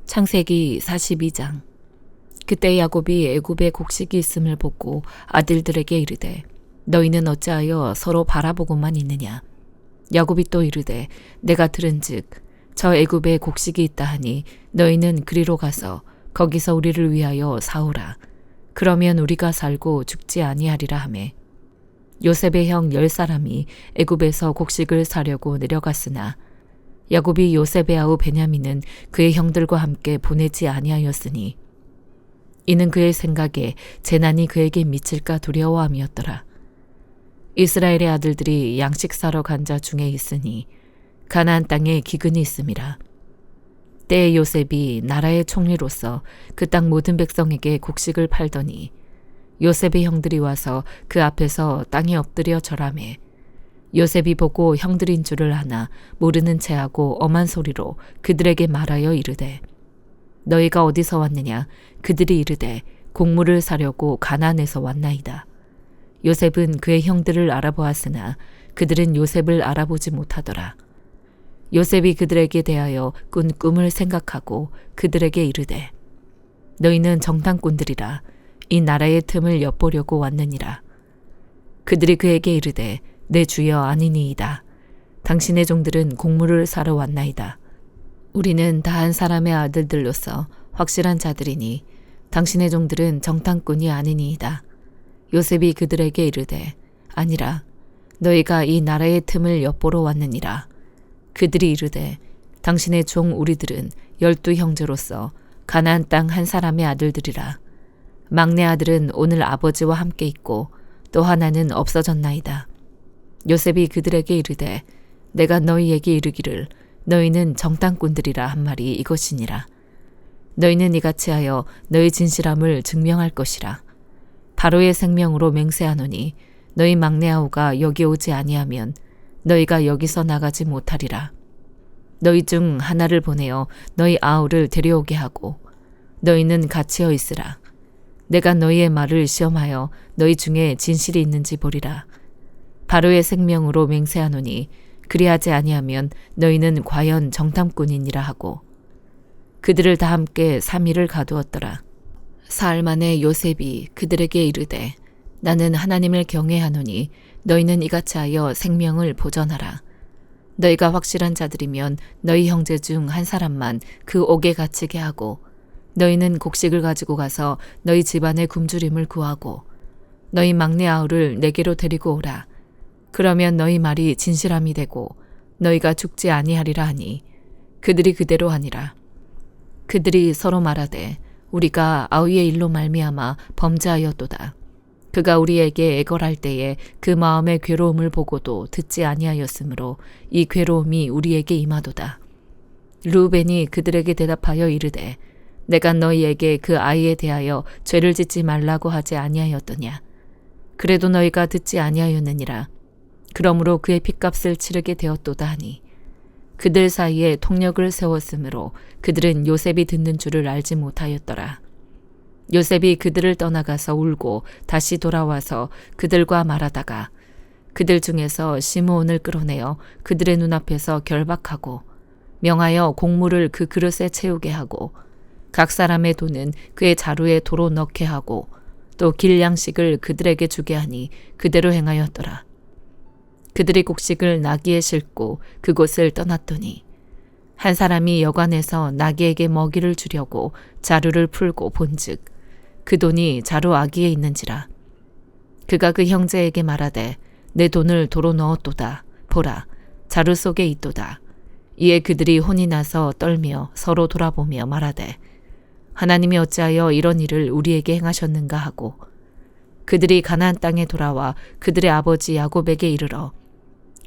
창세기 42장. 그때 야곱이 애굽에 곡식이 있음을 보고 아들들에게 이르되 너희는 어찌하여 서로 바라보고만 있느냐. 야곱이 또 이르되 내가 들은즉 저 애굽에 곡식이 있다 하니 너희는 그리로 가서 거기서 우리를 위하여 사오라. 그러면 우리가 살고 죽지 아니하리라 하매 요셉의 형 10사람이 애굽에서 곡식을 사려고 내려갔으나 야곱이 요셉의 아우 베냐민은 그의 형들과 함께 보내지 아니하였으니 이는 그의 생각에 재난이 그에게 미칠까 두려워함이었더라. 이스라엘의 아들들이 양식 사러 간 자 중에 있으니 가나안 땅에 기근이 있음이라. 때에 요셉이 나라의 총리로서 그 땅 모든 백성에게 곡식을 팔더니 요셉의 형들이 와서 그 앞에서 땅에 엎드려 절하매 요셉이 보고 형들인 줄을 아나 모르는 체하고 엄한 소리로 그들에게 말하여 이르되 너희가 어디서 왔느냐. 그들이 이르되 곡물을 사려고 가나안에서 왔나이다. 요셉은 그의 형들을 알아보았으나 그들은 요셉을 알아보지 못하더라. 요셉이 그들에게 대하여 꾼 꿈을 생각하고 그들에게 이르되 너희는 정탐꾼들이라. 이 나라의 틈을 엿보려고 왔느니라. 그들이 그에게 이르되 내 주여 아니니이다. 당신의 종들은 곡물을 사러 왔나이다. 우리는 다 한 사람의 아들들로서 확실한 자들이니 당신의 종들은 정탐꾼이 아니니이다. 요셉이 그들에게 이르되 아니라 너희가 이 나라의 틈을 엿보러 왔느니라. 그들이 이르되 당신의 종 우리들은 12형제로서 가나안 땅 한 사람의 아들들이라. 막내 아들은 오늘 아버지와 함께 있고 또 하나는 없어졌나이다. 요셉이 그들에게 이르되 내가 너희에게 이르기를 너희는 정탐꾼들이라 한 말이 이것이니라. 너희는 이같이 하여 너희 진실함을 증명할 것이라. 바로의 생명으로 맹세하노니 너희 막내 아우가 여기 오지 아니하면 너희가 여기서 나가지 못하리라. 너희 중 하나를 보내어 너희 아우를 데려오게 하고 너희는 갇혀 있으라. 내가 너희의 말을 시험하여 너희 중에 진실이 있는지 보리라. 바로의 생명으로 맹세하노니 그리하지 아니하면 너희는 과연 정탐꾼이니라 하고 그들을 다 함께 3일을 가두었더라. 사흘 만에 요셉이 그들에게 이르되 나는 하나님을 경외하노니 너희는 이같이 하여 생명을 보전하라. 너희가 확실한 자들이면 너희 형제 중 한 사람만 그 옥에 갇히게 하고 너희는 곡식을 가지고 가서 너희 집안의 굶주림을 구하고 너희 막내 아우를 내게로 데리고 오라. 그러면 너희 말이 진실함이 되고 너희가 죽지 아니하리라 하니 그들이 그대로 하니라. 그들이 서로 말하되 우리가 아우의 일로 말미암아 범죄하였도다. 그가 우리에게 애걸할 때에 그 마음의 괴로움을 보고도 듣지 아니하였으므로 이 괴로움이 우리에게 임하도다. 르우벤이 그들에게 대답하여 이르되 내가 너희에게 그 아이에 대하여 죄를 짓지 말라고 하지 아니하였더냐. 그래도 너희가 듣지 아니하였느니라. 그러므로 그의 핏값을 치르게 되었도다 하니 그들 사이에 통역을 세웠으므로 그들은 요셉이 듣는 줄을 알지 못하였더라. 요셉이 그들을 떠나가서 울고 다시 돌아와서 그들과 말하다가 그들 중에서 시므온을 끌어내어 그들의 눈앞에서 결박하고 명하여 곡물을 그 그릇에 채우게 하고 각 사람의 돈은 그의 자루에 도로 넣게 하고 또 길 양식을 그들에게 주게 하니 그대로 행하였더라. 그들이 곡식을 나귀에 싣고 그곳을 떠났더니 한 사람이 여관에서 나귀에게 먹이를 주려고 자루를 풀고 본즉 그 돈이 자루 아귀에 있는지라. 그가 그 형제에게 말하되 내 돈을 도로 넣었도다. 보라, 자루 속에 있도다. 이에 그들이 혼이 나서 떨며 서로 돌아보며 말하되 하나님이 어찌하여 이런 일을 우리에게 행하셨는가 하고 그들이 가나안 땅에 돌아와 그들의 아버지 야곱에게 이르러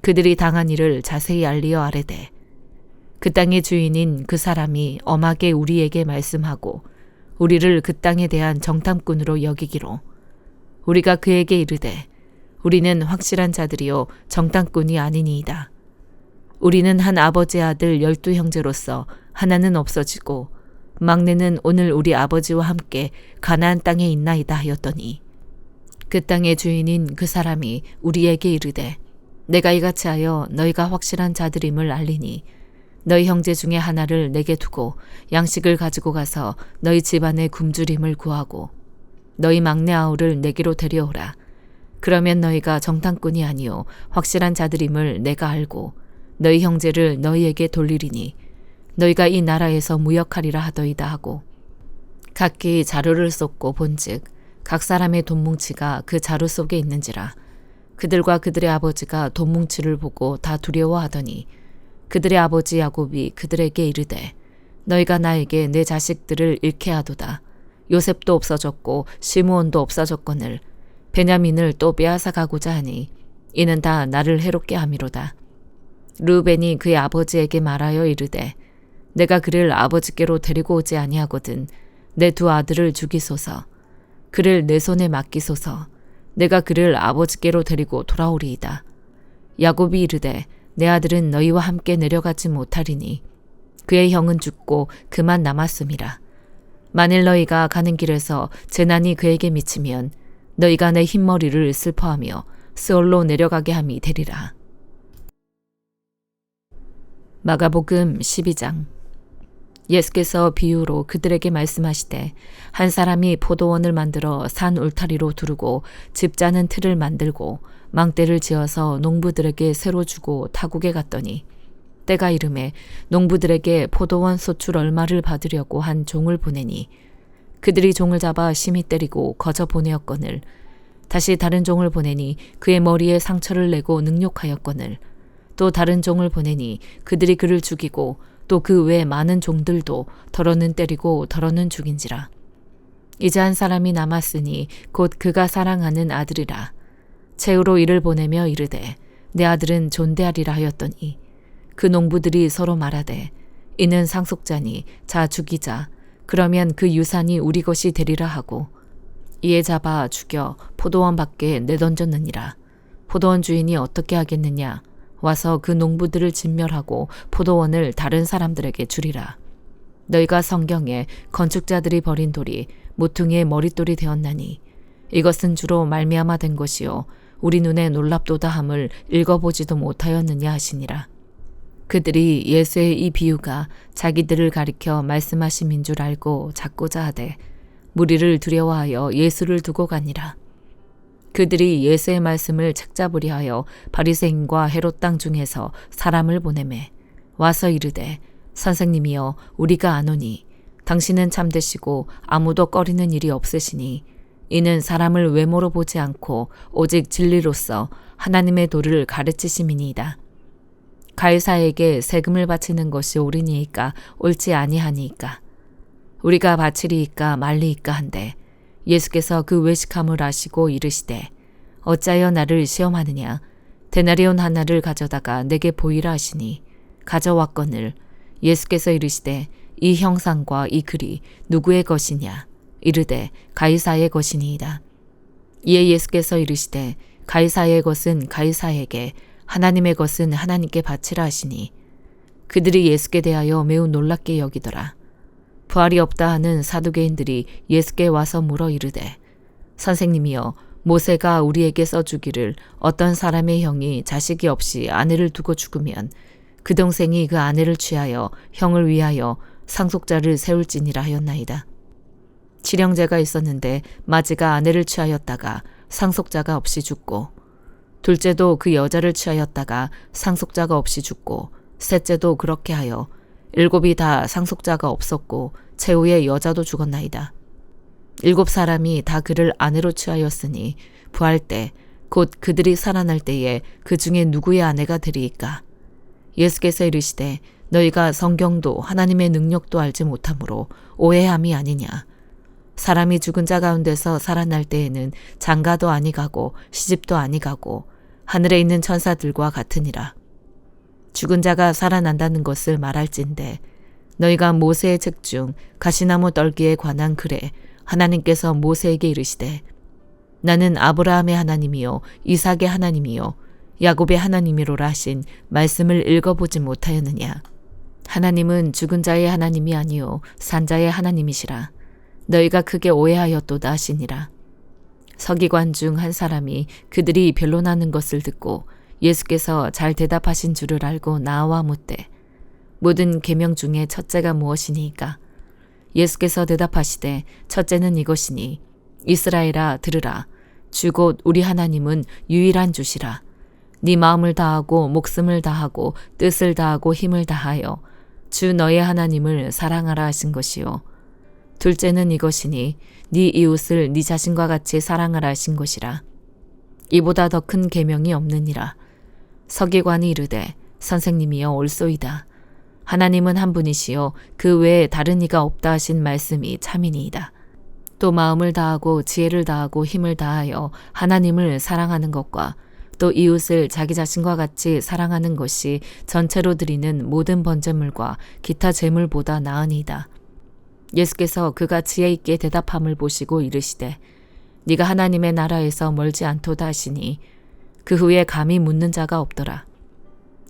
그들이 당한 일을 자세히 알리어 아뢰되 그 땅의 주인인 그 사람이 엄하게 우리에게 말씀하고 우리를 그 땅에 대한 정탐꾼으로 여기기로 우리가 그에게 이르되 우리는 확실한 자들이요 정탐꾼이 아니니이다. 우리는 한 아버지의 아들 12형제로서 하나는 없어지고 막내는 오늘 우리 아버지와 함께 가나안 땅에 있나이다 하였더니 그 땅의 주인인 그 사람이 우리에게 이르되 내가 이같이 하여 너희가 확실한 자들임을 알리니 너희 형제 중에 하나를 내게 두고 양식을 가지고 가서 너희 집안의 굶주림을 구하고 너희 막내 아우를 내게로 데려오라. 그러면 너희가 정탐꾼이 아니요 확실한 자들임을 내가 알고 너희 형제를 너희에게 돌리리니 너희가 이 나라에서 무역하리라 하더이다 하고 각기 자루를 쏟고 본즉 각 사람의 돈뭉치가 그 자루 속에 있는지라. 그들과 그들의 아버지가 돈뭉치를 보고 다 두려워하더니 그들의 아버지 야곱이 그들에게 이르되 너희가 나에게 내 자식들을 잃게 하도다. 요셉도 없어졌고 시므온도 없어졌거늘 베냐민을 또 빼앗아 가고자 하니 이는 다 나를 해롭게 함이로다. 르우벤이 그의 아버지에게 말하여 이르되 내가 그를 아버지께로 데리고 오지 아니하거든 내 두 아들을 죽이소서. 그를 내 손에 맡기소서. 내가 그를 아버지께로 데리고 돌아오리이다. 야곱이 이르되 내 아들은 너희와 함께 내려가지 못하리니 그의 형은 죽고 그만 남았음이라. 만일 너희가 가는 길에서 재난이 그에게 미치면 너희가 내 흰머리를 슬퍼하며 스올로 내려가게 함이 되리라. 마가복음 12장. 예수께서 비유로 그들에게 말씀하시되 한 사람이 포도원을 만들어 산 울타리로 두르고 집 짜는 틀을 만들고 망대를 지어서 농부들에게 새로 주고 타국에 갔더니 때가 이름에 농부들에게 포도원 소출 얼마를 받으려고 한 종을 보내니 그들이 종을 잡아 심히 때리고 거저 보내었거늘 다시 다른 종을 보내니 그의 머리에 상처를 내고 능욕하였거늘 또 다른 종을 보내니 그들이 그를 죽이고 또 그 외 많은 종들도 더러는 때리고 더러는 죽인지라. 이제 한 사람이 남았으니 곧 그가 사랑하는 아들이라. 채우로 이를 보내며 이르되 내 아들은 존대하리라 하였더니 그 농부들이 서로 말하되 이는 상속자니 자 죽이자. 그러면 그 유산이 우리 것이 되리라 하고 이에 잡아 죽여 포도원 밖에 내던졌느니라. 포도원 주인이 어떻게 하겠느냐. 와서 그 농부들을 진멸하고 포도원을 다른 사람들에게 주리라. 너희가 성경에 건축자들이 버린 돌이 모퉁이의 머릿돌이 되었나니 이것은 주로 말미암아 된 것이요 우리 눈에 놀랍도다 함을 읽어보지도 못하였느냐 하시니라. 그들이 예수의 이 비유가 자기들을 가리켜 말씀하심인 줄 알고 잡고자 하되 무리를 두려워하여 예수를 두고 가니라. 그들이 예수의 말씀을 책잡으리 하여 바리새인과 헤롯 땅 중에서 사람을 보내매 와서 이르되 선생님이여 우리가 아노니 당신은 참되시고 아무도 꺼리는 일이 없으시니 이는 사람을 외모로 보지 않고 오직 진리로서 하나님의 도를 가르치심이니이다. 가이사에게 세금을 바치는 것이 옳으니이까 옳지 아니하니이까 우리가 바치리이까 말리이까 한데 예수께서 그 외식함을 아시고 이르시되 어찌하여 나를 시험하느냐. 데나리온 하나를 가져다가 내게 보이라 하시니 가져왔거늘 예수께서 이르시되 이 형상과 이 글이 누구의 것이냐. 이르되 가이사의 것이니이다. 이에 예수께서 이르시되 가이사의 것은 가이사에게 하나님의 것은 하나님께 바치라 하시니 그들이 예수께 대하여 매우 놀랍게 여기더라. 부활이 없다 하는 사두개인들이 예수께 와서 물어 이르되 선생님이여 모세가 우리에게 써주기를 어떤 사람의 형이 자식이 없이 아내를 두고 죽으면 그 동생이 그 아내를 취하여 형을 위하여 상속자를 세울지니라 하였나이다. 칠형제가 있었는데 마지가 아내를 취하였다가 상속자가 없이 죽고 둘째도 그 여자를 취하였다가 상속자가 없이 죽고 셋째도 그렇게 하여 일곱이 다 상속자가 없었고 최후의 여자도 죽었나이다. 7사람이 다 그를 아내로 취하였으니 부할 때 곧 그들이 살아날 때에 그 중에 누구의 아내가 되리이까. 예수께서 이르시되 너희가 성경도 하나님의 능력도 알지 못하므로 오해함이 아니냐. 사람이 죽은 자 가운데서 살아날 때에는 장가도 아니가고 시집도 아니가고 하늘에 있는 천사들과 같으니라. 죽은 자가 살아난다는 것을 말할진대 너희가 모세의 책 중 가시나무 떨기에 관한 글에 하나님께서 모세에게 이르시되 나는 아브라함의 하나님이요 이삭의 하나님이요 야곱의 하나님이로라 하신 말씀을 읽어보지 못하였느냐. 하나님은 죽은 자의 하나님이 아니요 산자의 하나님이시라. 너희가 크게 오해하였도다 하시니라. 서기관 중 한 사람이 그들이 변론하는 것을 듣고 예수께서 잘 대답하신 줄을 알고 나와 묻되 모든 계명 중에 첫째가 무엇이니까? 예수께서 대답하시되 첫째는 이것이니 이스라엘아 들으라. 주 곧 우리 하나님은 유일한 주시라. 네 마음을 다하고 목숨을 다하고 뜻을 다하고 힘을 다하여 주 너의 하나님을 사랑하라 하신 것이요. 둘째는 이것이니 네 이웃을 네 자신과 같이 사랑하라 하신 것이라. 이보다 더 큰 계명이 없느니라. 서기관이 이르되 선생님이여 옳소이다. 하나님은 한 분이시요 그 외에 다른 이가 없다 하신 말씀이 참이니이다. 또 마음을 다하고 지혜를 다하고 힘을 다하여 하나님을 사랑하는 것과 또 이웃을 자기 자신과 같이 사랑하는 것이 전체로 드리는 모든 번제물과 기타 제물보다 나으니이다. 예수께서 그가 지혜 있게 대답함을 보시고 이르시되 네가 하나님의 나라에서 멀지 않도다 하시니 그 후에 감히 묻는 자가 없더라.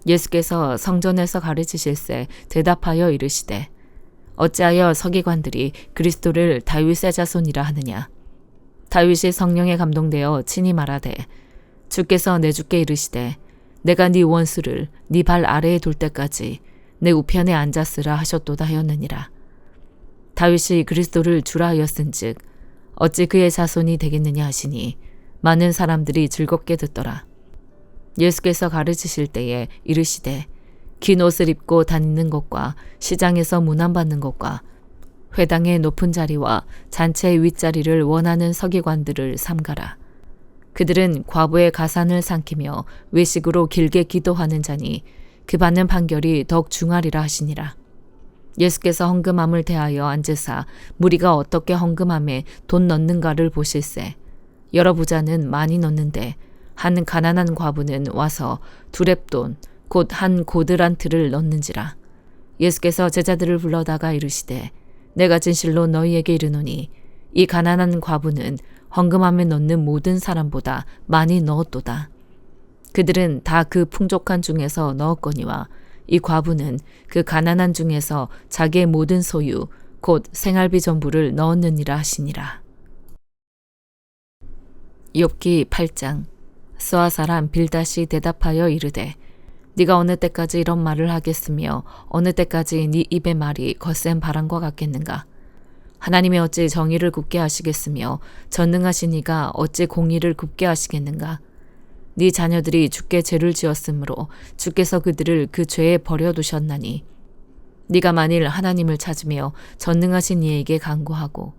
예수께서 성전에서 가르치실새 대답하여 이르시되 어찌하여 서기관들이 그리스도를 다윗의 자손이라 하느냐. 다윗이 성령에 감동되어 친히 말하되 주께서 내 주께 이르시되 내가 네 원수를 네 발 아래에 둘 때까지 내 우편에 앉았으라 하셨도다 하였느니라. 다윗이 그리스도를 주라 하였은즉 어찌 그의 자손이 되겠느냐 하시니 많은 사람들이 즐겁게 듣더라. 예수께서 가르치실 때에 이르시되 긴 옷을 입고 다니는 것과 시장에서 문안받는 것과 회당의 높은 자리와 잔치의 윗자리를 원하는 서기관들을 삼가라. 그들은 과부의 가산을 삼키며 외식으로 길게 기도하는 자니 그 받는 판결이 더욱 중하리라 하시니라. 예수께서 헌금함을 대하여 앉으사 무리가 어떻게 헌금함에 돈 넣는가를 보실세. 여러 부자는 많이 넣는데 한 가난한 과부는 와서 두렙돈 곧 한 고드란트를 넣는지라. 예수께서 제자들을 불러다가 이르시되 내가 진실로 너희에게 이르노니 이 가난한 과부는 헌금함에 넣는 모든 사람보다 많이 넣었도다. 그들은 다 그 풍족한 중에서 넣었거니와 이 과부는 그 가난한 중에서 자기의 모든 소유 곧 생활비 전부를 넣었느니라 하시니라. 욥기 8장. 스와 사람 빌닷이 대답하여 이르되 네가 어느 때까지 이런 말을 하겠으며 어느 때까지 네 입의 말이 거센 바람과 같겠는가. 하나님이 어찌 정의를 굽게 하시겠으며 전능하신 이가 어찌 공의를 굽게 하시겠는가. 네 자녀들이 주께 죄를 지었으므로 주께서 그들을 그 죄에 버려두셨나니 네가 만일 하나님을 찾으며 전능하신 이에게 간구하고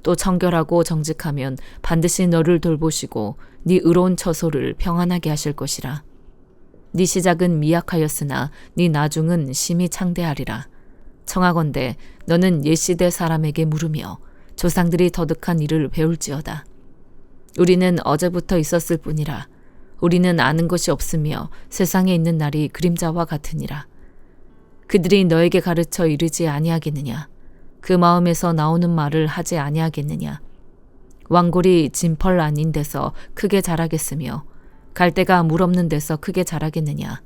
또 청결하고 정직하면 반드시 너를 돌보시고 네 의로운 처소를 평안하게 하실 것이라. 네 시작은 미약하였으나 네 나중은 심히 창대하리라. 청하건대 너는 옛시대 사람에게 물으며 조상들이 터득한 일을 배울지어다. 우리는 어제부터 있었을 뿐이라. 우리는 아는 것이 없으며 세상에 있는 날이 그림자와 같으니라. 그들이 너에게 가르쳐 이르지 아니하겠느냐. 그 마음에서 나오는 말을 하지 아니하겠느냐. 왕골이 진펄 아닌 데서 크게 자라겠으며 갈대가 물 없는 데서 크게 자라겠느냐.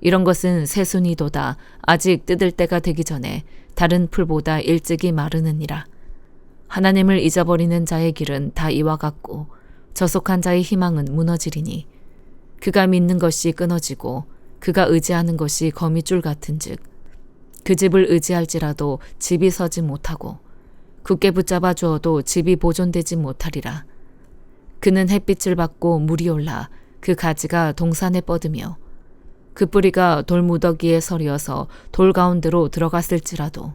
이런 것은 새순이도다 아직 뜯을 때가 되기 전에 다른 풀보다 일찍이 마르느니라. 하나님을 잊어버리는 자의 길은 다 이와 같고 저속한 자의 희망은 무너지리니 그가 믿는 것이 끊어지고 그가 의지하는 것이 거미줄 같은즉 그 집을 의지할지라도 집이 서지 못하고 굳게 붙잡아 주어도 집이 보존되지 못하리라. 그는 햇빛을 받고 물이 올라 그 가지가 동산에 뻗으며 그 뿌리가 돌무더기에 서리어서 돌 가운데로 들어갔을지라도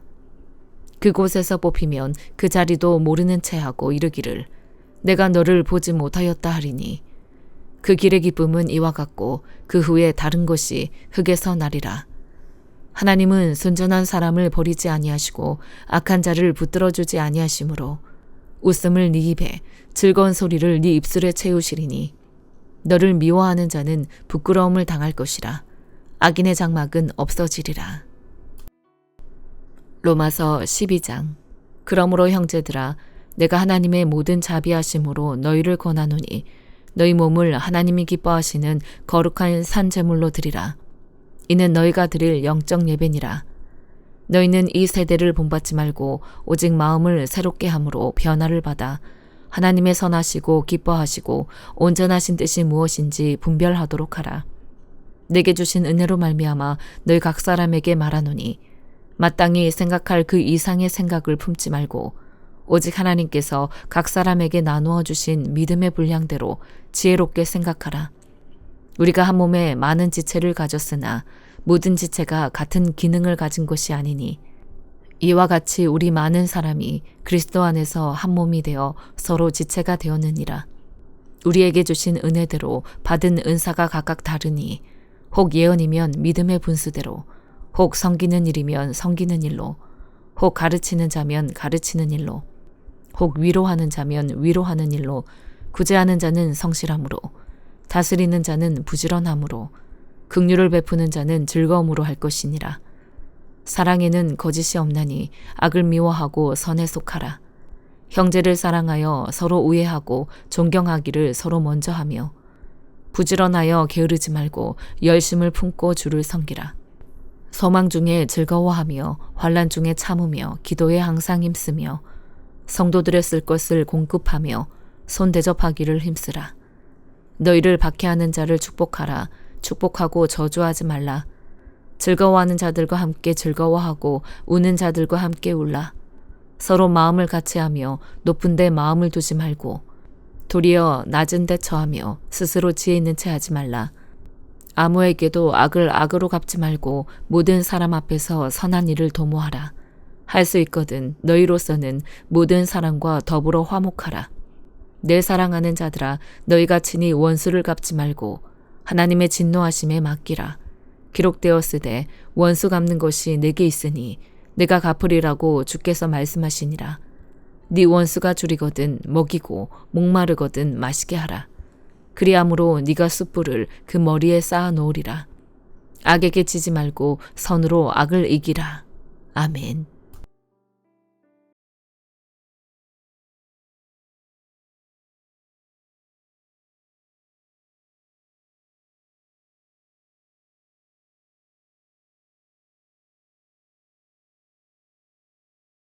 그곳에서 뽑히면 그 자리도 모르는 채 하고 이르기를 내가 너를 보지 못하였다 하리니 그 길의 기쁨은 이와 같고 그 후에 다른 것이 흙에서 나리라. 하나님은 순전한 사람을 버리지 아니하시고 악한 자를 붙들어주지 아니하시므로 웃음을 네 입에 즐거운 소리를 네 입술에 채우시리니 너를 미워하는 자는 부끄러움을 당할 것이라. 악인의 장막은 없어지리라. 로마서 12장. 그러므로 형제들아 내가 하나님의 모든 자비하심으로 너희를 권하노니 너희 몸을 하나님이 기뻐하시는 거룩한 산 제물로 드리라. 이는 너희가 드릴 영적 예배니라. 너희는 이 세대를 본받지 말고 오직 마음을 새롭게 함으로 변화를 받아 하나님의 선하시고 기뻐하시고 온전하신 뜻이 무엇인지 분별하도록 하라. 내게 주신 은혜로 말미암아 너희 각 사람에게 말하노니 마땅히 생각할 그 이상의 생각을 품지 말고 오직 하나님께서 각 사람에게 나누어 주신 믿음의 분량대로 지혜롭게 생각하라. 우리가 한 몸에 많은 지체를 가졌으나 모든 지체가 같은 기능을 가진 것이 아니니 이와 같이 우리 많은 사람이 그리스도 안에서 한 몸이 되어 서로 지체가 되었느니라. 우리에게 주신 은혜대로 받은 은사가 각각 다르니 혹 예언이면 믿음의 분수대로, 혹 섬기는 일이면 섬기는 일로, 혹 가르치는 자면 가르치는 일로, 혹 위로하는 자면 위로하는 일로, 구제하는 자는 성실함으로, 다스리는 자는 부지런함으로, 긍휼을 베푸는 자는 즐거움으로 할 것이니라. 사랑에는 거짓이 없나니 악을 미워하고 선에 속하라. 형제를 사랑하여 서로 우애하고 존경하기를 서로 먼저 하며 부지런하여 게으르지 말고 열심을 품고 주를 섬기라. 소망 중에 즐거워하며 환난 중에 참으며 기도에 항상 힘쓰며 성도들의 쓸 것을 공급하며 손 대접하기를 힘쓰라. 너희를 박해하는 자를 축복하라. 축복하고 저주하지 말라. 즐거워하는 자들과 함께 즐거워하고 우는 자들과 함께 울라. 서로 마음을 같이하며 높은 데 마음을 두지 말고 도리어 낮은 데 처하며 스스로 지혜 있는 채 하지 말라. 아무에게도 악을 악으로 갚지 말고 모든 사람 앞에서 선한 일을 도모하라. 할 수 있거든 너희로서는 모든 사람과 더불어 화목하라. 내 사랑하는 자들아, 너희가 친히 원수를 갚지 말고 하나님의 진노하심에 맡기라. 기록되었으되 원수 갚는 것이 내게 있으니 내가 갚으리라고 주께서 말씀하시니라. 네 원수가 줄이거든 먹이고 목마르거든 마시게 하라. 그리함으로 네가 숯불을 그 머리에 쌓아 놓으리라. 악에게 지지 말고 선으로 악을 이기라. 아멘.